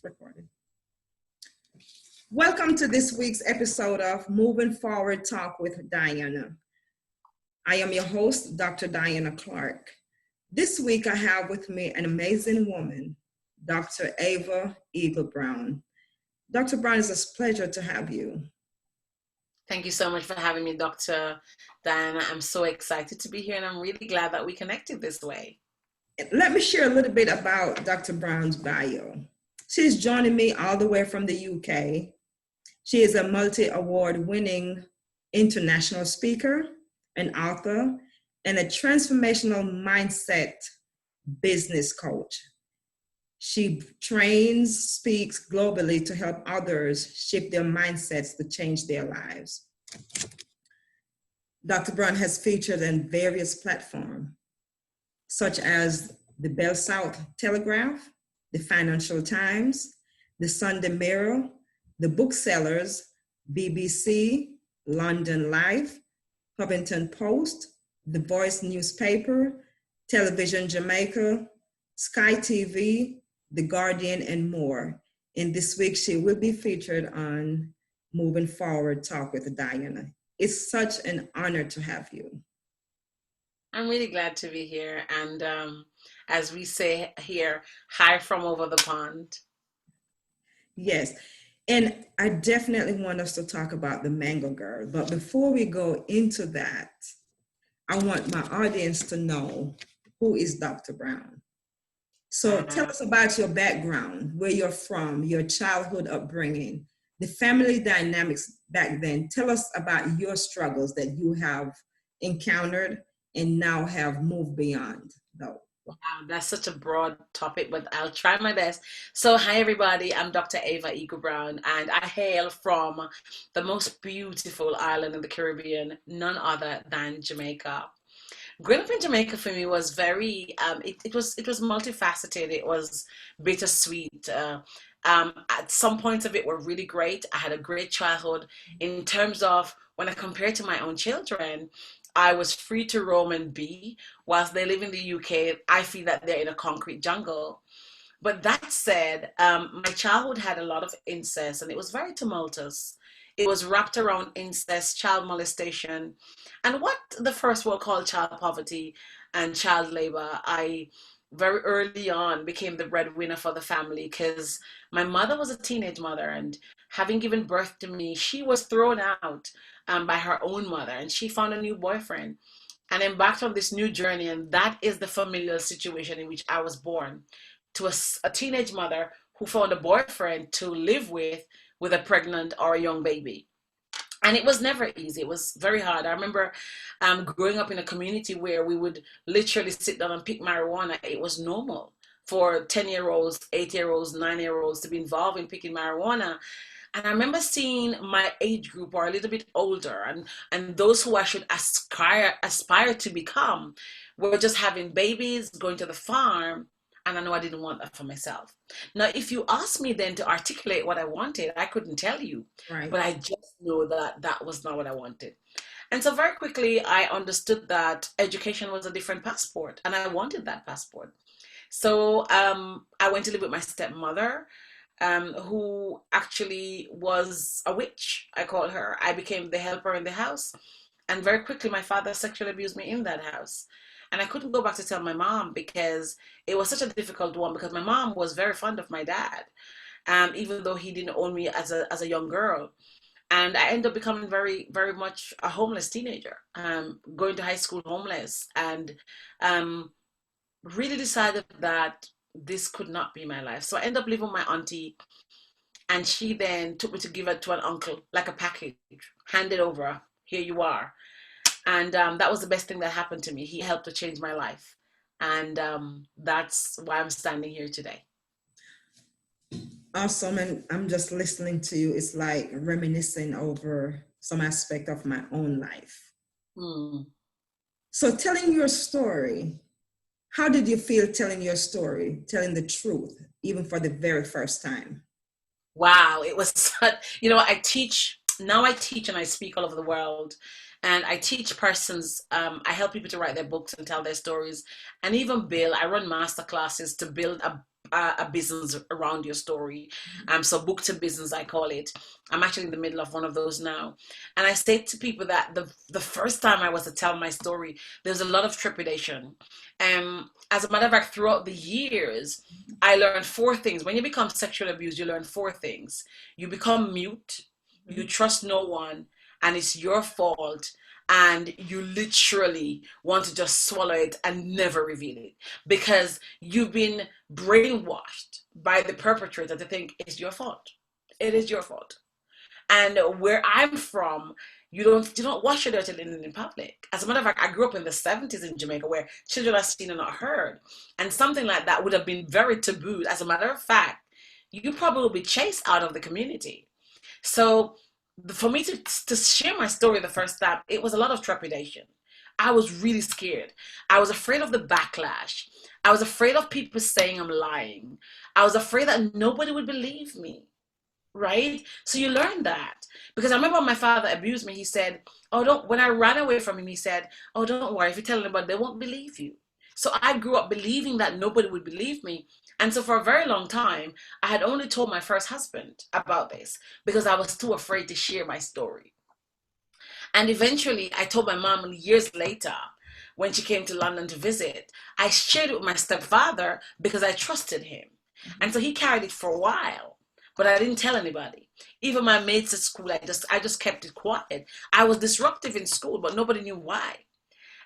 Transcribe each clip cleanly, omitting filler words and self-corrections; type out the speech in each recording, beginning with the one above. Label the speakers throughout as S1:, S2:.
S1: Recorded. Welcome to this week's episode of Moving Forward Talk with Diana. I am your host, Dr. Diana Clark. This week I have with me an amazing woman, Dr. Ava Eagle Brown. Dr. Brown, it's a pleasure to have you.
S2: Thank you so much for having me, Dr. Diana. I'm so excited to be here and I'm really glad that we connected this way.
S1: Let me share a little bit about Dr. Brown's bio. She's joining me all the way from the UK. She is a multi-award winning international speaker, an author, and a transformational mindset business coach. She trains, speaks globally to help others shift their mindsets to change their lives. Dr. Brown has featured on various platforms, such as the Bell South Telegraph, the Financial Times, the Sunday Mirror, the Booksellers, BBC, London Live, Huffington Post, The Voice newspaper, Television Jamaica, Sky TV, The Guardian, and more. And this week she will be featured on Moving Forward Talk with Diana. It's such an honor to have you.
S2: I'm really glad to be here. And as we say here, hi from over the pond.
S1: Yes. And I definitely want us to talk about the Mango Girl. But before we go into that, I want my audience to know, who is Dr. Brown? So tell us about your background, where you're from, your childhood upbringing, the family dynamics back then. Tell us about your struggles that you have encountered and now have moved beyond, though.
S2: Wow, that's such a broad topic, but I'll try my best. So, hi everybody, I'm Dr. Ava Eagle Brown, and I hail from the most beautiful island in the Caribbean, none other than Jamaica. Growing up in Jamaica for me was very it was multifaceted. It was bittersweet. At some points of it were really great. I had a great childhood in terms of when I compare to my own children. I was free to roam and be. Whilst they live in the UK, I feel that they're in a concrete jungle. But that said, my childhood had a lot of incest and it was very tumultuous. It was wrapped around incest, child molestation, and what the first world called child poverty and child labor. I very early on became the breadwinner for the family because my mother was a teenage mother, and having given birth to me, she was thrown out by her own mother and she found a new boyfriend and embarked on this new journey. And that is the familial situation in which I was born to a teenage mother who found a boyfriend to live with a pregnant or a young baby. And it was never easy. It was very hard. I remember growing up in a community where we would literally sit down and pick marijuana. It was normal for 10-year-olds, 8-year-olds, 9-year-olds to be involved in picking marijuana. And I remember seeing my age group or a little bit older and those who I should aspire to become were just having babies, going to the farm, and I know I didn't want that for myself. Now, if you asked me then to articulate what I wanted, I couldn't tell you,
S1: Right.
S2: but I just know that that was not what I wanted. And so very quickly, I understood that education was a different passport, and I wanted that passport. So I went to live with my stepmother, who actually was a witch, I call her. I became the helper in the house. And very quickly, my father sexually abused me in that house. And I couldn't go back to tell my mom because it was such a difficult one because my mom was very fond of my dad, even though he didn't own me as a young girl. And I ended up becoming very, very much a homeless teenager, going to high school homeless, and um, really decided that this could not be my life. So I ended up living with my auntie, and she then took me to give it to an uncle, like a package, hand it over, here you are. And that was the best thing that happened to me. He helped to change my life. And that's why I'm standing here today.
S1: Awesome. And I'm just listening to you. It's like reminiscing over some aspect of my own life.
S2: Mm.
S1: So telling your story, how did you feel telling your story, telling the truth, even for the very first time?
S2: Wow, it was, I teach and I speak all over the world. And I teach persons, I help people to write their books and tell their stories. And even I run master classes to build a business around your story. So book to business, I call it. I'm actually in the middle of one of those now. And I say to people that the first time I was to tell my story, there was a lot of trepidation. As a matter of fact, throughout the years, I learned four things. When you become sexually abused, you learn four things. You become mute, you trust no one, and it's your fault, and you literally want to just swallow it and never reveal it because you've been brainwashed by the perpetrator to think it's your fault. It is your fault. And where I'm from, you don't wash your dirty linen in public. As a matter of fact, I grew up in the 70s in Jamaica where children are seen and not heard. And something like that would have been very taboo. As a matter of fact, you probably will be chased out of the community. So for me to share my story the first time, it was a lot of trepidation. I was really scared. I was afraid of the backlash. I was afraid of people saying I'm lying. I was afraid that nobody would believe me, right? So you learn that. Because I remember when my father abused me, he said, oh, don't, when I ran away from him, he said, oh, don't worry, if you tell anybody, they won't believe you. So I grew up believing that nobody would believe me. And so for a very long time, I had only told my first husband about this because I was too afraid to share my story. And eventually, I told my mom years later when she came to London to visit, I shared it with my stepfather because I trusted him. And so he carried it for a while, but I didn't tell anybody. Even my mates at school, I just kept it quiet. I was disruptive in school, but nobody knew why.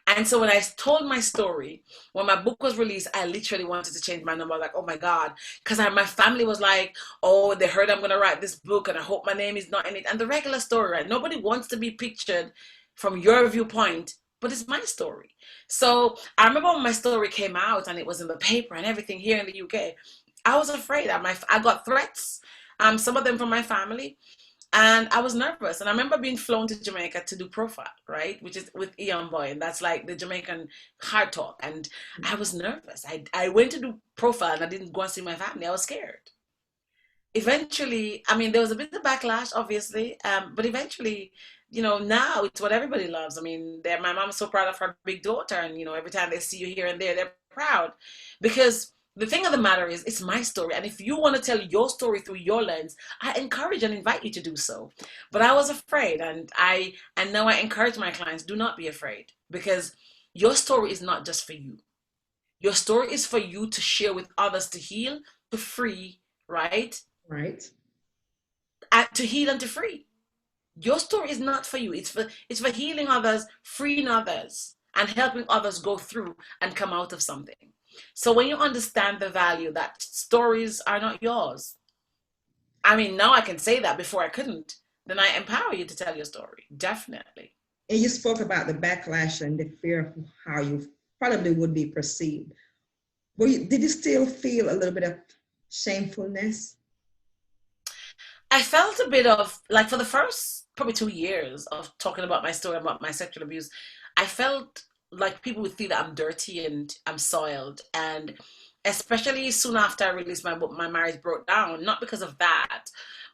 S2: And so when I told my story, when my book was released, I literally wanted to change my number. Like, oh my God. Because my family was like, oh, they heard I'm going to write this book and I hope my name is not in it. And the regular story, right? Nobody wants to be pictured from your viewpoint, but it's my story. So I remember when my story came out and it was in the paper and everything here in the UK, I was afraid. I got threats, some of them from my family. And I was nervous. And I remember being flown to Jamaica to do profile, right? Which is with Ian Boy. And that's like the Jamaican hard talk. And I was nervous. I went to do profile and I didn't go and see my family. I was scared. Eventually, I mean, there was a bit of backlash, obviously. But eventually, now it's what everybody loves. I mean, my mom's so proud of her big daughter. And, every time they see you here and there, they're proud. Because the thing of the matter is, it's my story. And if you want to tell your story through your lens, I encourage and invite you to do so. But I was afraid. And now I encourage my clients, do not be afraid. Because your story is not just for you. Your story is for you to share with others, to heal, to free, right?
S1: Right.
S2: To heal and to free. Your story is not for you. It's for healing others, freeing others, and helping others go through and come out of something. So when you understand the value that stories are not yours, I mean, now I can say that, before I couldn't, then I empower you to tell your story. Definitely.
S1: And you spoke about the backlash and the fear of how you probably would be perceived. Did you still feel a little bit of shamefulness?
S2: I felt a bit of, like, for the first probably 2 years of talking about my story, about my sexual abuse, I felt like people would think that I'm dirty and I'm soiled. And especially soon after I released my book, my marriage broke down, not because of that,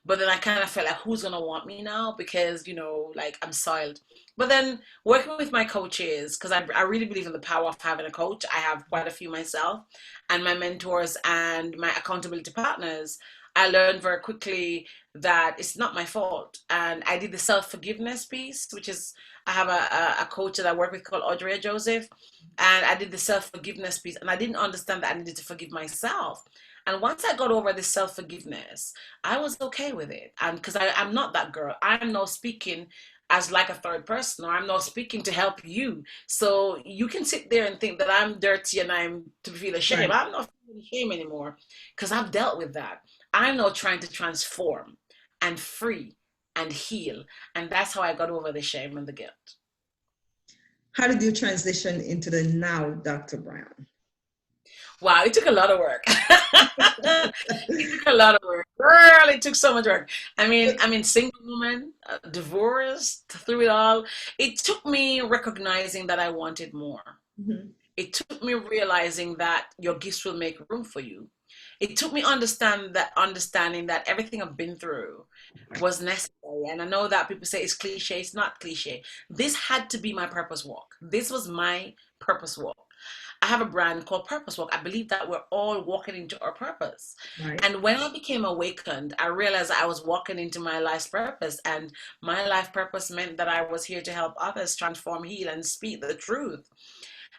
S2: but then I kind of felt like, who's going to want me now? Because, like, I'm soiled. But then working with my coaches, because I really believe in the power of having a coach. I have quite a few myself, and my mentors and my accountability partners, I learned very quickly that it's not my fault. And I did the self-forgiveness piece, which is, I have a coach that I work with called Audrey Joseph. And I did the self-forgiveness piece. And I didn't understand that I needed to forgive myself. And once I got over the self-forgiveness, I was okay with it. And because I'm not that girl. I'm now speaking as like a third person, or I'm now speaking to help you. So you can sit there and think that I'm dirty and I'm to feel ashamed.
S1: Right.
S2: I'm not feeling shame anymore because I've dealt with that. I'm now trying to transform and free and heal. And that's how I got over the shame and the guilt.
S1: How did you transition into the now Dr. Brown?
S2: Wow, it took a lot of work. It took a lot of work. Girl, it took so much work. I mean, single woman, divorced, through it all. It took me recognizing that I wanted more.
S1: Mhm.
S2: It took me realizing that your gifts will make room for you. It took me understanding that everything I've been through was necessary. And I know that people say it's cliche. It's not cliche. This had to be my purpose walk. This was my purpose walk. I have a brand called Purpose Walk. I believe that we're all walking into our purpose.
S1: Right.
S2: And when I became awakened, I realized I was walking into my life's purpose. And my life purpose meant that I was here to help others transform, heal, and speak the truth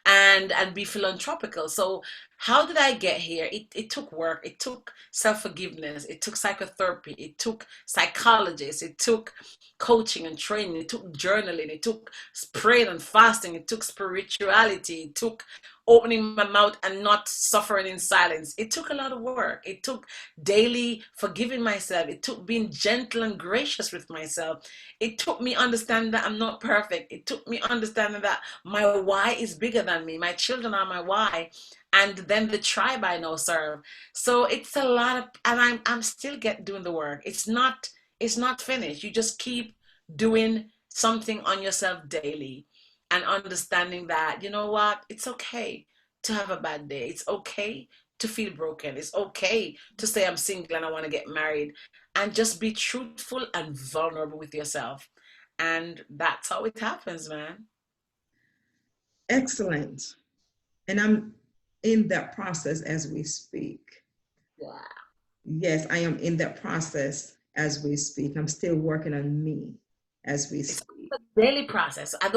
S2: and be philanthropical. So how did I get here? It took work, it took self-forgiveness, it took psychotherapy, it took psychologists, it took coaching and training, it took journaling, it took praying and fasting, it took spirituality, it took opening my mouth and not suffering in silence. It took a lot of work. It took daily forgiving myself. It took being gentle and gracious with myself. It took me understanding that I'm not perfect. It took me understanding that my why is bigger than me. My children are my why. And then the tribe I now serve. So it's a lot of, and I'm still doing the work. It's not finished. You just keep doing something on yourself daily and understanding that, you know what, it's okay to have a bad day. It's okay to feel broken. It's okay to say I'm single and I want to get married, and just be truthful and vulnerable with yourself. And that's how it happens, man.
S1: Excellent. And I'm in that process as we speak.
S2: Yeah.
S1: Yes, I am in that process as we speak. I'm still working on me as we
S2: It's
S1: speak.
S2: a daily process. I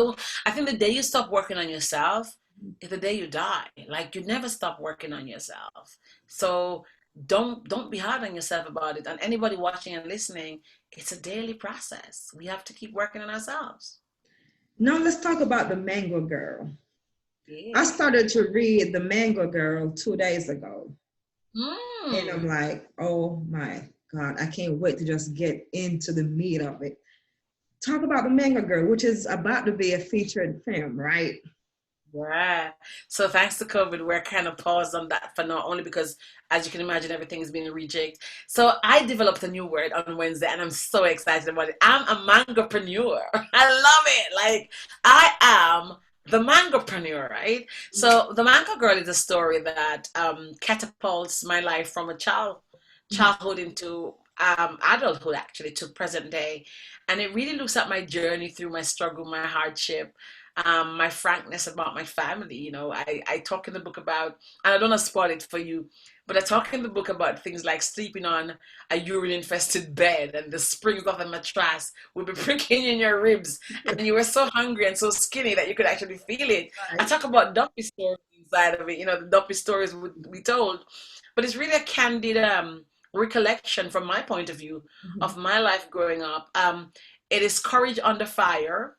S2: think the day you stop working on yourself is the day you die. Like, you never stop working on yourself. So don't be hard on yourself about it. And anybody watching and listening, it's a daily process. We have to keep working on ourselves.
S1: Now let's talk about the Mango Girl. I
S2: Yeah.
S1: started to read the Mango Girl 2 days ago. And I'm
S2: Mm.
S1: like, oh my God, I can't wait to just get into the meat of it. Talk about the Mango Girl, which is about to be a featured film, right?
S2: Yeah. So thanks to COVID, we're kind of paused on that for now, only because, as you can imagine, everything is being rejigged. So I developed a new word on Wednesday, and I'm so excited about it. I'm a mangopreneur. I love it. Like, I am the mangopreneur, right? So the Mango Girl is a story that catapults my life from a childhood into adulthood, actually, to present day. And it really looks at my journey through my struggle, my hardship, my frankness about my family. I talk in the book about, and I don't want to spoil it for you, but I talk in the book about things like sleeping on a urine infested bed, and the springs of the mattress would be pricking in your ribs, and you were so hungry and so skinny that you could actually feel it. I
S1: Right.
S2: talk about dumpy stories inside of it, the dumpy stories would be told, but it's really a candid recollection from my point of view
S1: Mhm.
S2: of my life growing up. It is Courage Under Fire.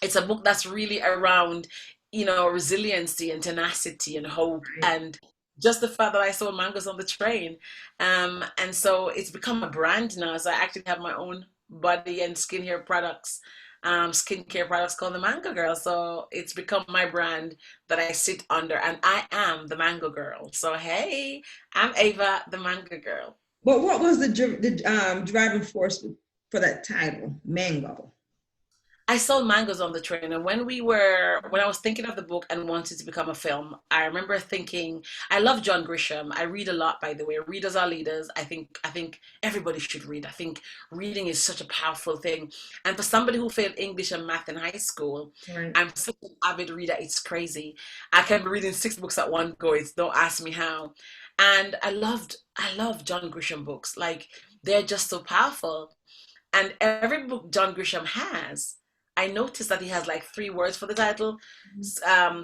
S2: It's a book that's really around, resiliency and tenacity and hope,
S1: Right.
S2: and just the fact that I sold mangoes on the train. And so it's become a brand now. So I actually have my own body and skincare products called the Mango Girl. So it's become my brand that I sit under, and I am the Mango Girl. So hey, I'm Ava, the Mango Girl.
S1: But what was the driving force for that title, Mango?
S2: I sold mangoes on the train, and when I was thinking of the book and wanted to become a film, I remember thinking, I love John Grisham. I read a lot, by the way. Readers are leaders. I think everybody should read. I think reading is such a powerful thing. And for somebody who failed English and math in high school,
S1: Right.
S2: I'm such an avid reader. It's crazy. I can be reading 6 books at one go. It's don't ask me how. And I love John Grisham books. Like, they're just so powerful. And every book John Grisham has, I noticed that he has like 3 words for the title.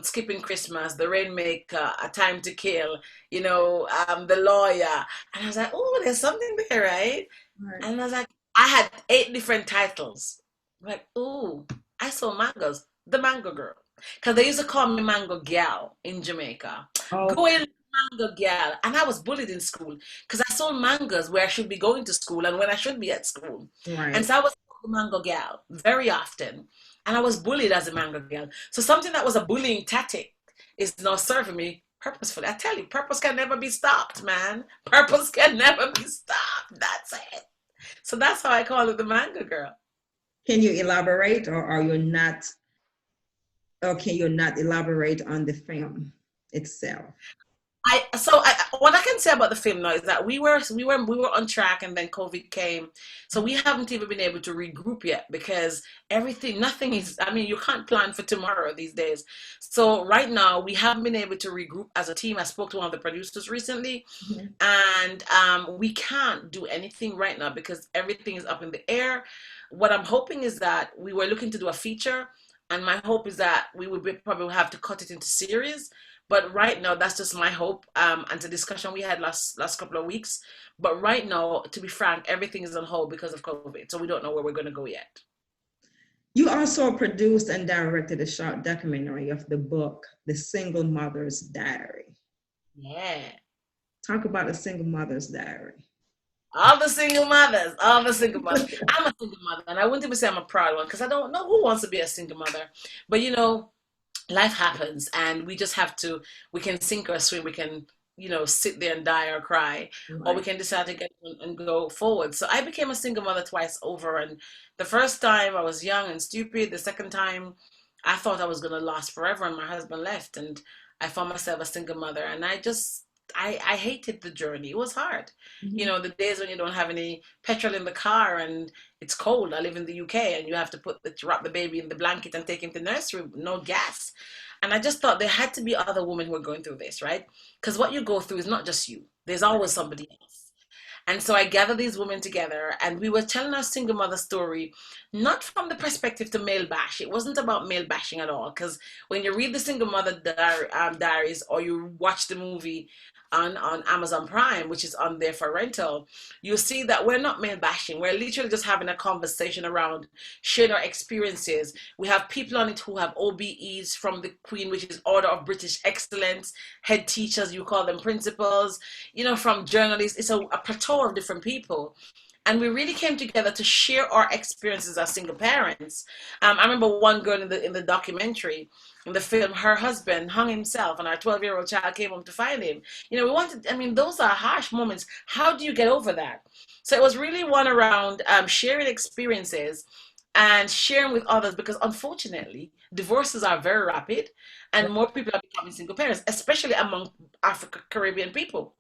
S2: Skipping Christmas, The Rainmaker, A Time to Kill, The Lawyer. And I was like, oh, there's something there, right?
S1: Right.
S2: And I was like, I had 8 different titles. Like, oh, I saw mangoes, the Mango Girl. Because they used to call me Mango Gal in Jamaica.
S1: Oh,
S2: Go in, Mango Gal. And I was bullied in school because I sold mangoes where I should be going to school and when I should be at school. And
S1: right.
S2: so I was called the Mango Gal very often. And I was bullied as a Mango Gal. So something that was a bullying tactic is now serving me purposefully. I tell you, purpose can never be stopped, man. Purpose can never be stopped. That's it. So that's how I call it the Mango Girl.
S1: Can you elaborate, or are you not, or can you not elaborate on the film itself?
S2: What I can say about the film now is that we were on track, and then COVID came, so we haven't even been able to regroup yet because nothing is. I mean, you can't plan for tomorrow these days. So right now we haven't been able to regroup as a team. I spoke to one of the producers recently,
S1: Mhm.
S2: and we can't do anything right now because everything is up in the air. What I'm hoping is that we were looking to do a feature, and my hope is that we would probably have to cut it into series. But right now, that's just my hope, and the discussion we had last couple of weeks. But right now, to be frank, everything is on hold because of COVID, so we don't know where we're going to go yet.
S1: You also produced and directed a short documentary of the book, The Single Mother's Diary.
S2: Yeah.
S1: Talk about the single mother's diary.
S2: All the single mothers, all the single mothers. I'm a single mother, and I wouldn't even say I'm a proud one because I don't know who wants to be a single mother. But life happens, and we just have to. We can sink or swim. We can, sit there and die or cry, or we
S1: Right.
S2: can decide to get and go forward. So I became a single mother twice over, and the first time I was young and stupid. The second time, I thought I was gonna last forever, and my husband left, and I found myself a single mother, and I hated the journey. It was hard.
S1: Mhm.
S2: The days when you don't have any petrol in the car and it's cold. I live in the UK, and you have to wrap the baby in the blanket and take him to nursery, no gas. And I just thought there had to be other women who are going through this, right? Because what you go through is not just you. There's always somebody else. And so I gathered these women together, and we were telling our single mother story, not from the perspective to male bash. It wasn't about male bashing at all. Because when you read the single mother diaries, or you watch the movie on Amazon Prime, which is on there for rental, you'll see that we're not male bashing. We're literally just having a conversation around sharing our experiences. We have people on it who have OBEs from the Queen, which is Order of British Excellence, head teachers, you call them principals, from journalists. It's a plateau of different people. And we really came together to share our experiences as single parents. I remember one girl in the documentary, in the film, her husband hung himself, and our 12-year-old child came home to find him. We wanted. I mean, those are harsh moments. How do you get over that? So it was really one around sharing experiences and sharing with others, because unfortunately, divorces are very rapid, and more people are becoming single parents, especially among African Caribbean people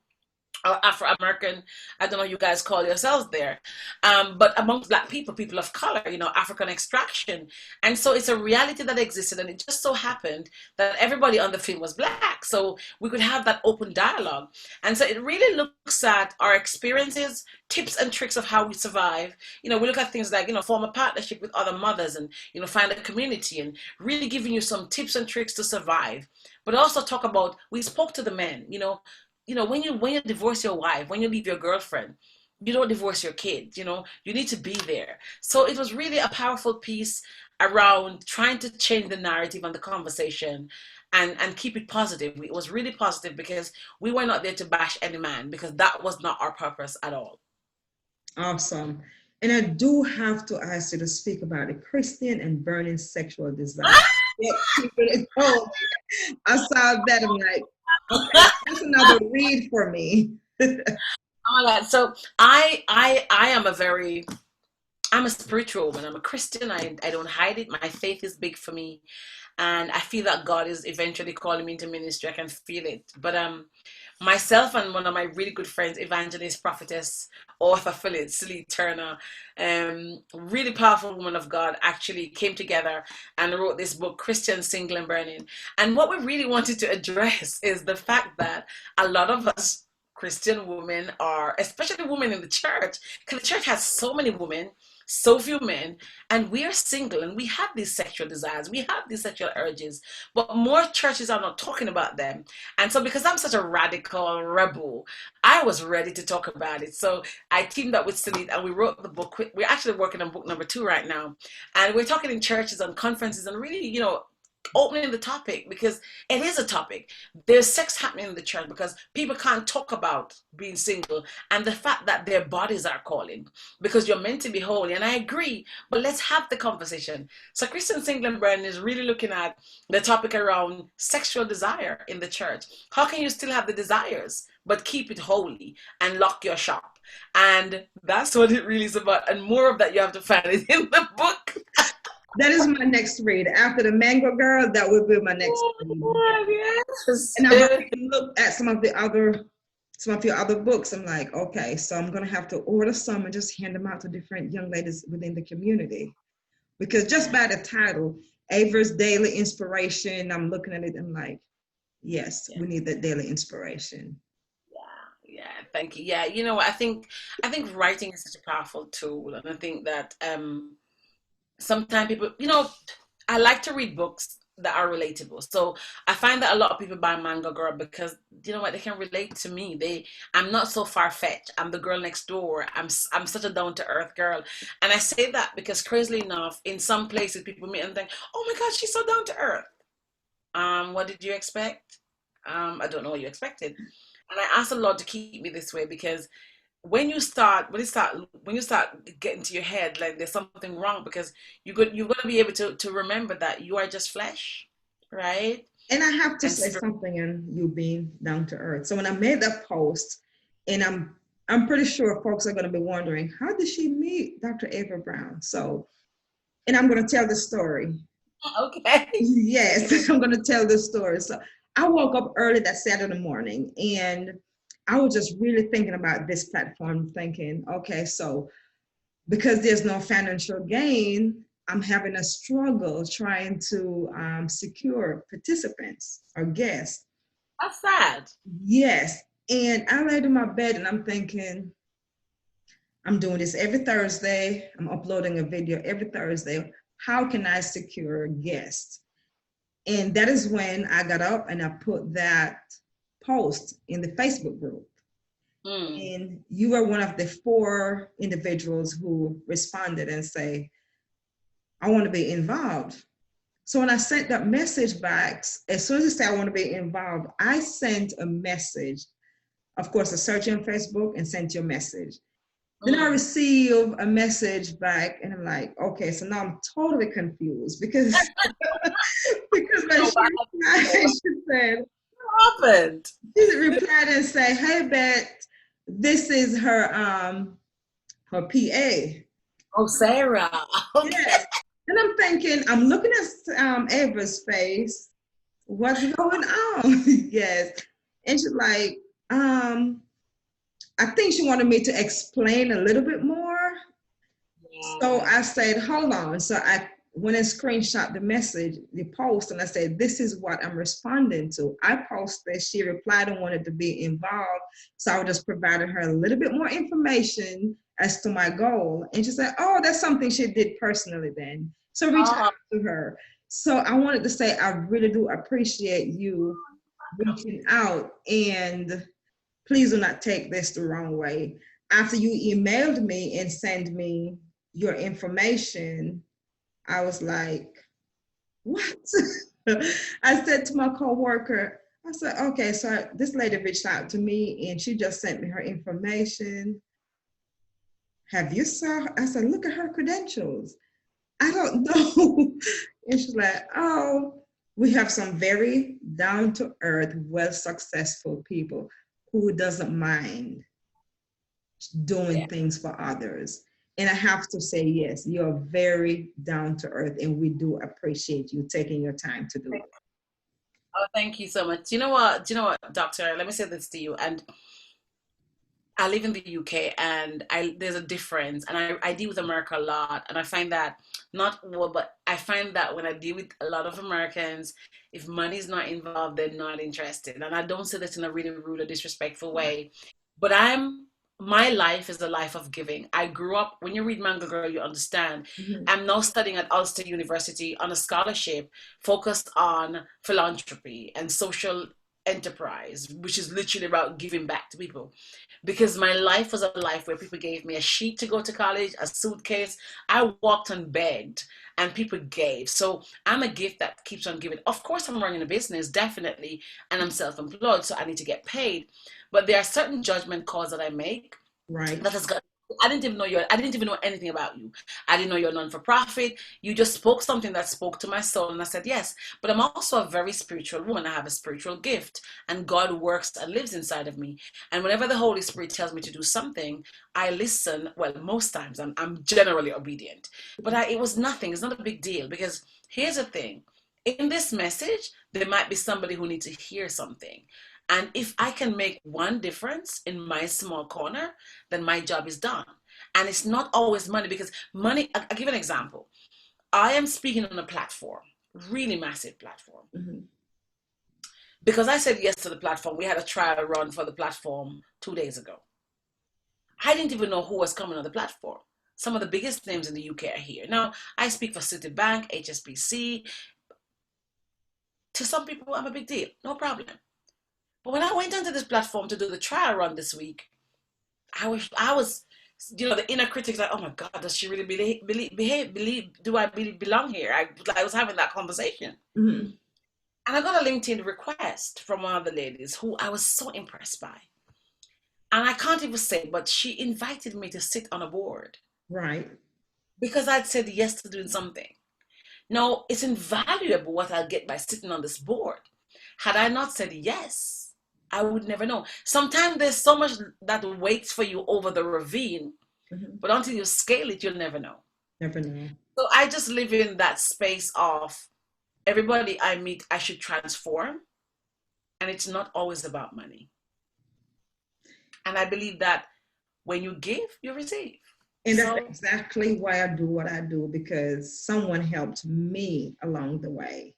S2: or Afro-American, I don't know you guys call yourselves there, but amongst Black people, people of color, African extraction. And so it's a reality that existed, and it just so happened that everybody on the film was Black. So we could have that open dialogue. And so it really looks at our experiences, tips and tricks of how we survive. We look at things like, form a partnership with other mothers, and, find a community, and really giving you some tips and tricks to survive. But also talk about, we spoke to the men, when you divorce your wife, when you leave your girlfriend, you don't divorce your kids. You need to be there. So it was really a powerful piece around trying to change the narrative and the conversation, and keep it positive. It was really positive because we were not there to bash any man, because that was not our purpose at all.
S1: Awesome. And I do have to ask you to speak about the Christian and burning sexual desire. Yeah, people at home. I saw that. I'm like, okay, that's another read for me.
S2: Oh my God. So I am I'm a spiritual woman. I'm a Christian. I don't hide it. My faith is big for me. And I feel that God is eventually calling me into ministry. I can feel it. But myself and one of my really good friends, evangelist, prophetess, author Phyllis Lee Turner, really powerful woman of God, actually came together and wrote this book, Christian, Single and Burning. And what we really wanted to address is the fact that a lot of us Christian women are, especially women in the church, because the church has so many women, so few men, and we are single, and we have these sexual desires, we have these sexual urges, but more churches are not talking about them. And so, because I'm such a radical rebel, I was ready to talk about it. So I teamed up with Celine, and we wrote the book. We're actually working on book number 2 right now, and we're talking in churches and conferences, and really, opening the topic, because it is a topic. There's sex happening in the church because people can't talk about being single, and the fact that their bodies are calling, because you're meant to be holy. And I agree, but let's have the conversation. So Christian Single and Burning is really looking at the topic around sexual desire in the church. How can you still have the desires but keep it holy and lock your shop? And that's what it really is about. And more of that, you have to find it in the book.
S1: That is my next read. After the Mango Girl, that will be my next read.
S2: Oh, yes.
S1: And I've already looked at some of your other books. I'm like, okay, so I'm gonna have to order some and just hand them out to different young ladies within the community. Because just by the title, Ava's Daily Inspiration, I'm looking at it and I'm like, yes,
S2: Yeah.
S1: we need that daily inspiration.
S2: Yeah, thank you. Yeah, you know what? I think writing is such a powerful tool, and I think that sometimes people, I like to read books that are relatable. So I find that a lot of people buy Manga Girl because you know what, they can relate to me. I'm not so far fetched. I'm the girl next door. I'm such a down to earth girl, and I say that because crazily enough, in some places people meet and think, oh my God, she's so down to earth. What did you expect? I don't know what you expected. And I ask the Lord to keep me this way because when you start getting to your head like there's something wrong because you've got to be able to remember that you are just flesh, right?
S1: And I have to
S2: And
S1: say
S2: spirit.
S1: something in you being down to earth. So when I made that post, and I'm pretty sure folks are going to be wondering, how did she meet Dr. Ava Brown? So, and I'm going to tell the story.
S2: Okay.
S1: Yes, I'm going to tell this story. So I woke up early that Saturday morning and I was just really thinking about this platform, thinking, okay, so because there's no financial gain, I'm having a struggle trying to secure participants or guests.
S2: That's sad.
S1: Yes. And I laid in my bed and I'm thinking, I'm doing this every Thursday. I'm uploading a video every Thursday. How can I secure guests? And that is when I got up and I put that post in the Facebook group.
S2: Mm.
S1: And you were one of the 4 individuals who responded and say, I want to be involved. So when I sent that message back, as soon as I said I want to be involved, I sent a message, of course, a search on Facebook and sent your message. Then I
S2: Mm.
S1: received a message back and I'm like, okay, so now I'm totally confused because because when
S2: So
S1: she replied,
S2: what happened?
S1: she replied and said, hey Bet, this is her PA.
S2: Oh, Sarah. Okay.
S1: Yes. And I'm thinking, I'm looking at Ava's face. What's going on? Yes. And she's like, I think she wanted me to explain a little bit more. So
S2: Yeah.
S1: I said, hold on. So I went and screenshot the message, the post, and I said, this is what I'm responding to. I posted, she replied and wanted to be involved. So I just provided her a little bit more information as to my goal. And she said, oh, that's something she did personally then. So reach out
S2: Oh,
S1: to her. So I wanted to say, I really do appreciate you reaching out, and please do not take this the wrong way. After you emailed me and sent me your information, I was like, what? I said to my coworker, I said, okay, so this lady reached out to me and she just sent me her information. Have you saw her? I said, look at her credentials. I don't know. And she's like, oh, we have some very down to earth, well successful people who doesn't mind
S2: yeah.
S1: doing things for others. And I have to say, yes, you're very down to earth, and we do appreciate you taking your time to do it.
S2: Oh, thank you so much. You know what? Do you know what, Doctor? Let me say this to you. And I live in the UK, and there's a difference, and I deal with America a lot, and I find that not well, but I find that when I deal with a lot of Americans, if money's not involved, they're not interested, and I don't say this in a really rude or disrespectful
S1: Right.
S2: way, but my life is a life of giving. I grew up, when you read Manga Girl, you understand.
S1: Mhm.
S2: I'm now studying at Ulster University on a scholarship focused on philanthropy and social enterprise, which is literally about giving back to people, because my life was a life where people gave me a sheet to go to college, a suitcase. I walked and begged, and people gave. So I'm a gift that keeps on giving. Of course, I'm running a business, definitely, and I'm self employed, so I need to get paid. But there are certain judgment calls that I make
S1: Right.
S2: that has got I didn't even know I didn't even know anything about you. I didn't know you're non-for-profit. You just spoke something that spoke to my soul. And I said, yes, but I'm also a very spiritual woman. I have a spiritual gift and God works and lives inside of me. And whenever the Holy Spirit tells me to do something, I listen. Well, most times I'm generally obedient, but it was nothing. It's not a big deal because here's the thing. In this message, there might be somebody who needs to hear something. And if I can make one difference in my small corner, then my job is done. And it's not always money because money, I'll give an example. I am speaking on a platform, really massive platform.
S1: Mm-hmm.
S2: Because I said yes to the platform, we had a trial run for the platform 2 days ago. I didn't even know who was coming on the platform. Some of the biggest names in the UK are here. Now, I speak for Citibank, HSBC. To some people, I'm a big deal, no problem. But when I went onto this platform to do the trial run this week, I was, the inner critic like, oh my God, does she really do I really belong here? I was having that conversation.
S1: Mm-hmm.
S2: And I got a LinkedIn request from one of the ladies who I was so impressed by. And I can't even say, but she invited me to sit on a board.
S1: Right.
S2: Because I'd said yes to doing something. Now, it's invaluable what I'll get by sitting on this board. Had I not said yes, I would never know. Sometimes there's so much that waits for you over the ravine,
S1: Mm-hmm.
S2: but until you scale it, you'll never know.
S1: Never know.
S2: So I just live in that space of everybody I meet, I should transform. And it's not always about money. And I believe that when you give, you receive.
S1: And that's exactly why I do what I do, because someone helped me along the way.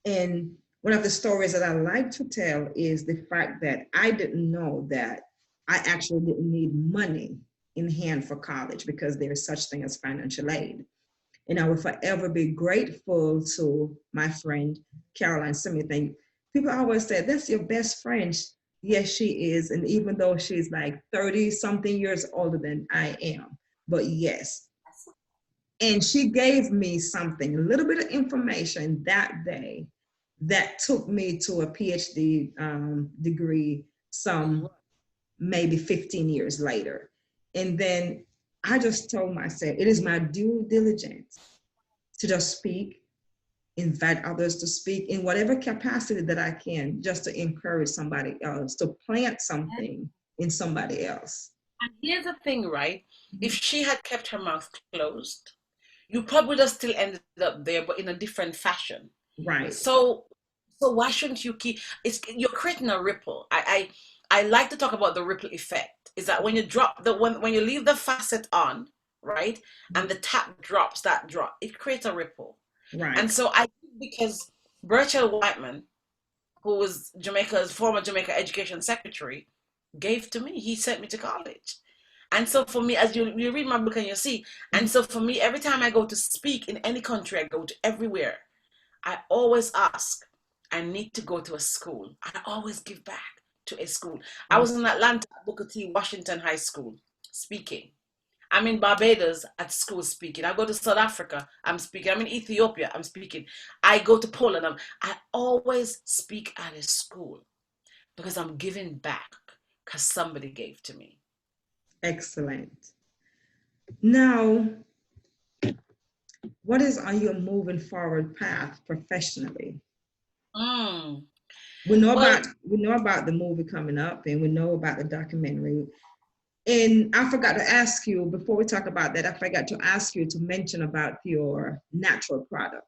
S1: And one of the stories that I like to tell is the fact that I didn't know that I actually didn't need money in hand for college because there is such thing as financial aid. And I will forever be grateful to my friend, Caroline Smith. And people always say, that's your best friend. Yes, she is. And even though she's like 30 something years older than I am, but yes. And she gave me something, a little bit of information that day that took me to a PhD degree some maybe 15 years later. And then I just told myself, it is my due diligence to just speak, invite others to speak in whatever capacity that I can, just to encourage somebody else, to plant something in somebody else.
S2: And here's the thing, right? If she had kept her mouth closed, you probably would have still ended up there, but in a different fashion.
S1: Right.
S2: So why shouldn't you you're creating a ripple. I like to talk about the ripple effect. Is that when you drop when you leave the faucet on, right? And the tap drops that drop, it creates a ripple.
S1: Right.
S2: And so I think because Burchell Whiteman, who was former Jamaica Education Secretary, gave to me. He sent me to college. And so for me, as you read my book and you see, and so for me, every time I go to speak in any country, I go to everywhere, I always ask, I need to go to a school. I always give back to a school. I was in Atlanta, Booker T. Washington High School speaking. I'm in Barbados at school speaking. I go to South Africa, I'm speaking. I'm in Ethiopia, I'm speaking. I go to Poland. I always speak at a school because I'm giving back because somebody gave to me.
S1: Excellent. Now, what is on your moving forward path professionally? We know about the movie coming up, and we know about the documentary. And I forgot to ask you, before we talk about that, I forgot to ask you to mention about your natural product.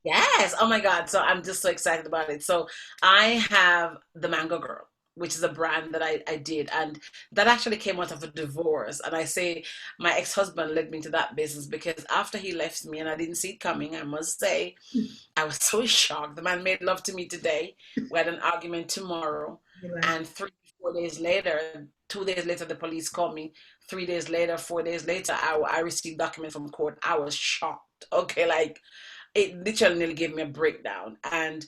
S2: Yes. Oh my God. So I'm just so excited about it. So I have the Mango Girl, which is a brand that I did. And that actually came out of a divorce. And I say my ex-husband led me to that business because after he left me and I didn't see it coming, I must say, I was so shocked. The man made love to me today. We had an argument tomorrow. And 3-4 days later, 2 days later, the police called me. 3 days later, 4 days later, I received documents from court. I was shocked. Okay, like it literally nearly gave me a breakdown. And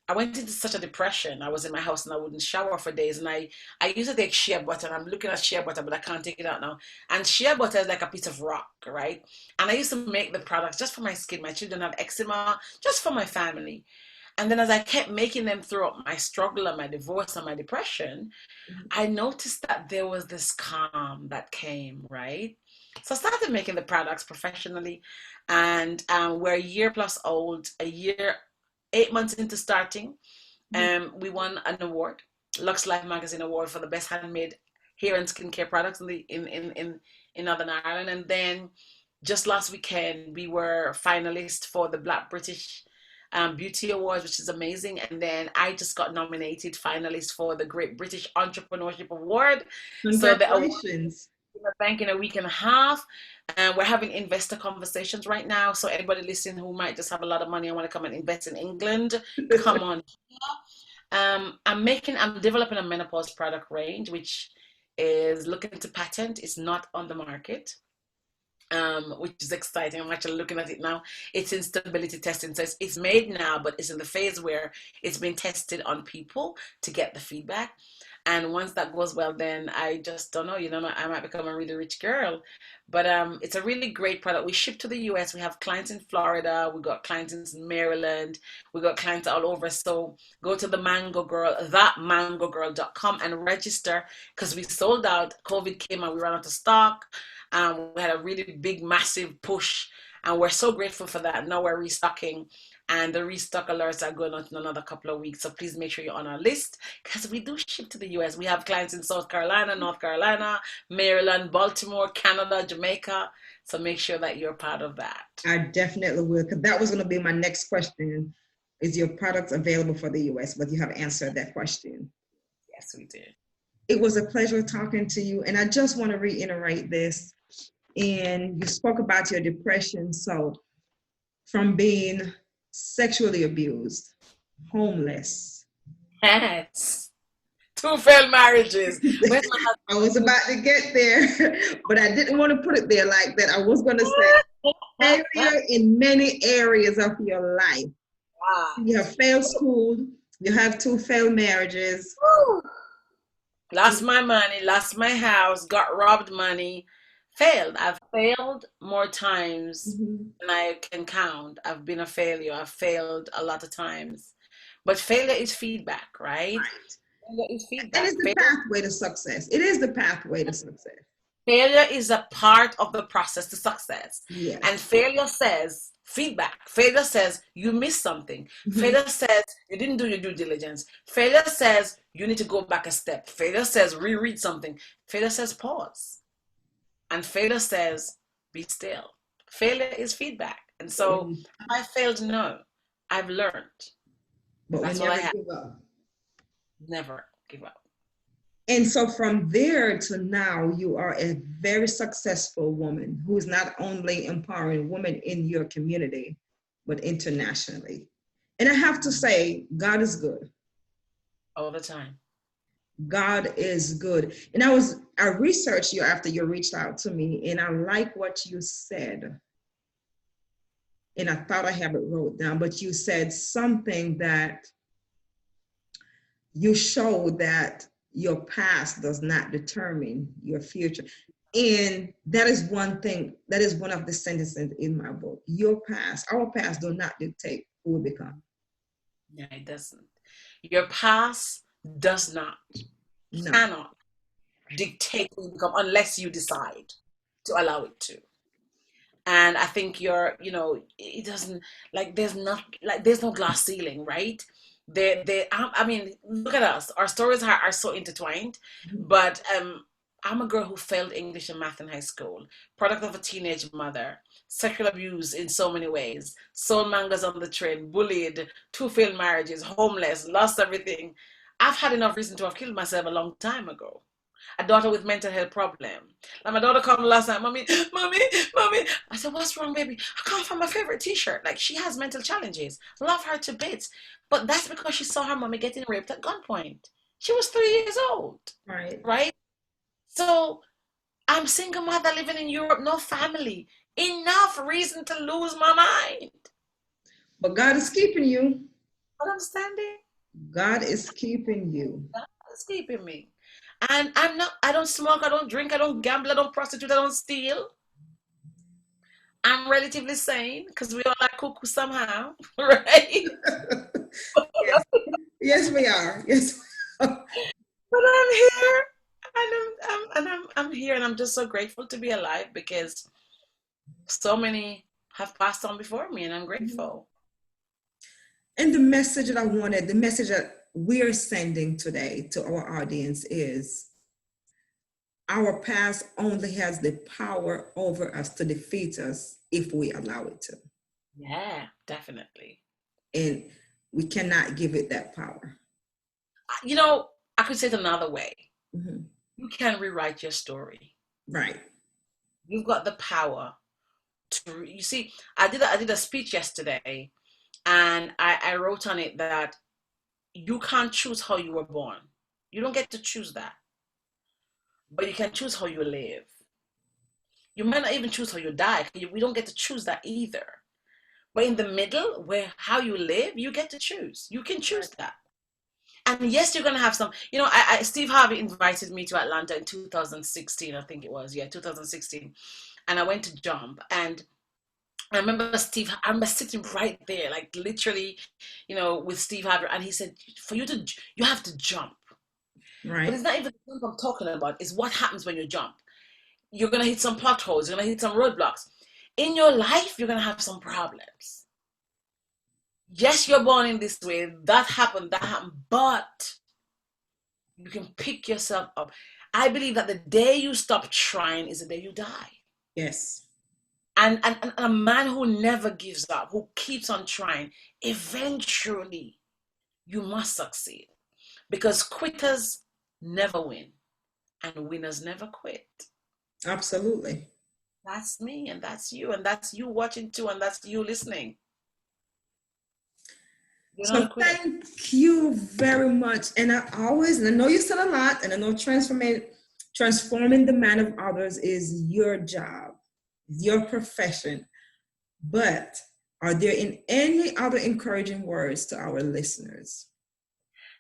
S2: I went into such a depression. I was in my house and I wouldn't shower for days. And I used to take shea butter, and I'm looking at shea butter, but I can't take it out now. And shea butter is like a piece of rock, right? And I used to make the products just for my skin. My children have eczema, just for my family. And then as I kept making them throughout my struggle and my divorce and my depression, I noticed that there was this calm that came, right? So I started making the products professionally, and we're a year plus old, a year, 8 months into starting. We won an award, Lux Life Magazine Award for the best handmade hair and skincare products in Northern Ireland. And then just last weekend, we were finalists for the Black British Beauty Awards, which is amazing. And then I just got nominated finalist for the Great British Entrepreneurship Award. So the award
S1: Congratulations.
S2: in the bank in a week and a half. And we're having investor conversations right now. So anybody listening who might just have a lot of money and want to come and invest in England, come on. I'm developing a menopause product range, which is looking to patent. It's not on the market, which is exciting. I'm actually looking at it now. It's in stability testing. So it's made now, but it's in the phase where it's been tested on people to get the feedback. And once that goes well, then I just don't know, I might become a really rich girl. But it's a really great product. We ship to the US. We have clients in Florida. We got clients in Maryland. We got clients all over. So go to the Mango Girl, thatmangogirl.com and register, because we sold out. COVID came and we ran out of stock. We had a really big, massive push, and we're so grateful for that. Now we're restocking, and the restock alerts are going out in another couple of weeks. So please make sure you're on our list, because we do ship to the US. We have clients in South Carolina, North Carolina, Maryland, Baltimore, Canada, Jamaica. So make sure that you're part of that.
S1: I definitely will, because that was going to be my next question. Is your products available for the US? But you have answered that question.
S2: Yes, we did.
S1: It was a pleasure talking to you. And I just want to reiterate this. And you spoke about your depression. So from being sexually abused, homeless.
S2: Yes. 2 failed marriages.
S1: I was about to get there, but I didn't want to put it there like that. I was going to say failure in many areas of your life.
S2: Wow.
S1: You have failed school. You have 2 failed marriages.
S2: Lost my money, lost my house, got robbed money, failed. I've failed more times than I can count. I've been a failure. I've failed a lot of times. But failure is feedback, right? Failure is feedback.
S1: And it's the pathway to success. It is the pathway to success.
S2: Failure is a part of the process to success.
S1: Yes.
S2: And failure says feedback. Failure says you missed something. Failure says you didn't do your due diligence. Failure says you need to go back a step. Failure says reread something. Failure says pause. And failure says be still. Failure is feedback. And so I failed, no. I've learned.
S1: But
S2: that's
S1: we
S2: what
S1: never
S2: I have.
S1: give up.
S2: Never give up.
S1: And so from there to now, you are a very successful woman who is not only empowering women in your community, but internationally. And I have to say, God is good.
S2: All the time.
S1: God is good. And I researched you after you reached out to me, and I like what you said. And I thought I have it wrote down, but you said something that you show that your past does not determine your future. And that is one thing, that is one of the sentences in my book. Your past, our past do not dictate who we become.
S2: Yeah, it doesn't. Your past does not, cannot dictate who you become unless you decide to allow it to. And I think it doesn't, there's no glass ceiling, right? I mean, look at us. Our stories are so intertwined. But I'm a girl who failed English and math in high school, product of a teenage mother, sexual abuse in so many ways, sold mangas on the train, bullied, 2 failed marriages, homeless, lost everything. I've had enough reason to have killed myself a long time ago. A daughter with mental health problem. Like my daughter called me last night, mommy. I said, what's wrong, baby? I can't find my favorite t-shirt. Like, she has mental challenges. Love her to bits. But that's because she saw her mommy getting raped at gunpoint. She was 3 years old. Right? So I'm single mother living in Europe, no family. Enough reason to lose my mind.
S1: But God is keeping you.
S2: Not understanding?
S1: God is keeping you.
S2: God is keeping me. And I don't smoke, I don't drink, I don't gamble, I don't prostitute, I don't steal. I'm relatively sane because we all are cuckoo somehow, right?
S1: Yes, yes, we are. Yes.
S2: But I'm here, and I'm here, and I'm just so grateful to be alive because so many have passed on before me, and I'm grateful.
S1: And the message that we're sending today to our audience is our past only has the power over us to defeat us if we allow it to.
S2: Yeah, definitely.
S1: And we cannot give it that power.
S2: You know, I could say it another way.
S1: Mhm.
S2: You can rewrite your story.
S1: Right.
S2: You've got the power to. You see, I did a speech yesterday, and I wrote on it that you can't choose how you were born. You don't get to choose that, but you can choose how you live. You might not even choose how you die. We don't get to choose that either. But in the middle, where how you live, you get to choose. You can choose that. And yes, you're gonna have some. You know, Steve Harvey invited me to Atlanta in 2016. I think it was, yeah, 2016, and I went to jump. And I remember I remember sitting right there, like literally, you know, with Steve Harvey, and he said, "For you to, you have to jump." But
S1: Right.
S2: it's not even the jump I'm talking about. It's what happens when you jump. You're gonna hit some potholes. You're gonna hit some roadblocks. In your life, you're gonna have some problems. Yes, you're born in this way. That happened, but you can pick yourself up. I believe that the day you stop trying is the day you die.
S1: Yes.
S2: And a man who never gives up, who keeps on trying, eventually you must succeed. Because quitters never win and winners never quit.
S1: Absolutely.
S2: That's me and that's you watching too, and that's you listening. You're not a
S1: So
S2: quitter.
S1: thank you very much. And I know you said a lot, and I know transforming the mind of others is your job, your profession. But are there any other encouraging words to our listeners?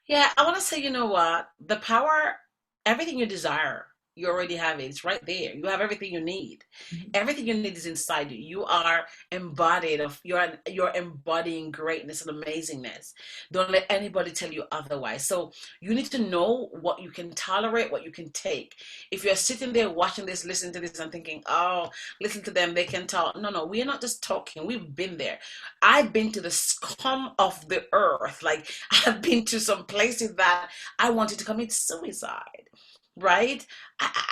S2: Yeah, I want to say, you know what? The power, everything you desire, you already have it. It's right there. You have everything you need.
S1: Mhm.
S2: Everything you need is inside you. You are embodied of you're embodying greatness and amazingness. Don't let anybody tell you otherwise. So you need to know what you can tolerate, what you can take. If you're sitting there watching this, listening to this, and thinking, "Oh, listen to them, they can talk." No, no, we are not just talking. We've been there. I've been to the scum of the earth. Like I've been to some places that I wanted to commit suicide, right?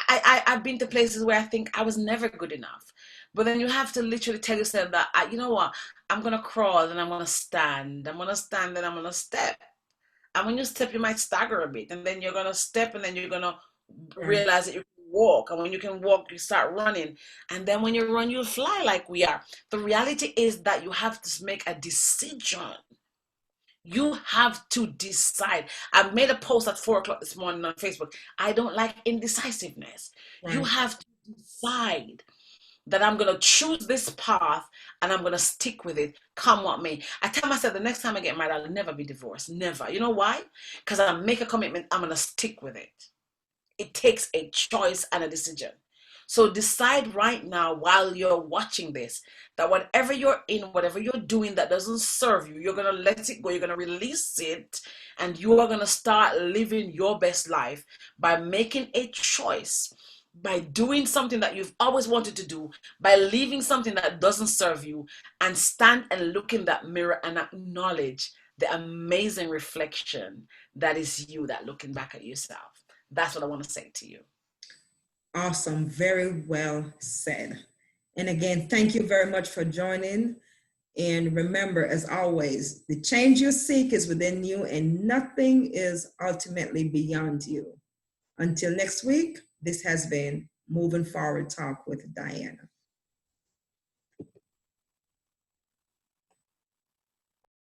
S2: I've been to places where I think I was never good enough. But then you have to literally tell yourself that, you know what, I'm going to crawl and I'm going to stand. I'm going to stand and I'm going to step. And when you step, you might stagger a bit. And then you're going to step and then you're going to
S1: Right.
S2: realize that you can walk. And when you can walk, you start running. And then when you run, you fly like we are. The reality is that you have to make a decision. You have to decide. I made a post at 4 o'clock this morning on Facebook. I don't like indecisiveness. You
S1: Right.
S2: have to decide that I'm going to choose this path and I'm going to stick with it, come what may. I tell myself the next time I get married, I'll never be divorced. Never. You know why? Because I make a commitment, I'm going to stick with it. It takes a choice and a decision. So decide right now while you're watching this that whatever you're in, whatever you're doing that doesn't serve you, you're going to let it go, you're going to release it, and you are going to start living your best life by making a choice, by doing something that you've always wanted to do, by leaving something that doesn't serve you, and stand and look in that mirror and acknowledge the amazing reflection that is you, that looking back at yourself. That's what I want to say to you.
S1: Awesome. Very well said. And again, thank you very much for joining. And remember, as always, the change you seek is within you, and nothing is ultimately beyond you. Until next week, this has been Moving Forward Talk with Diana.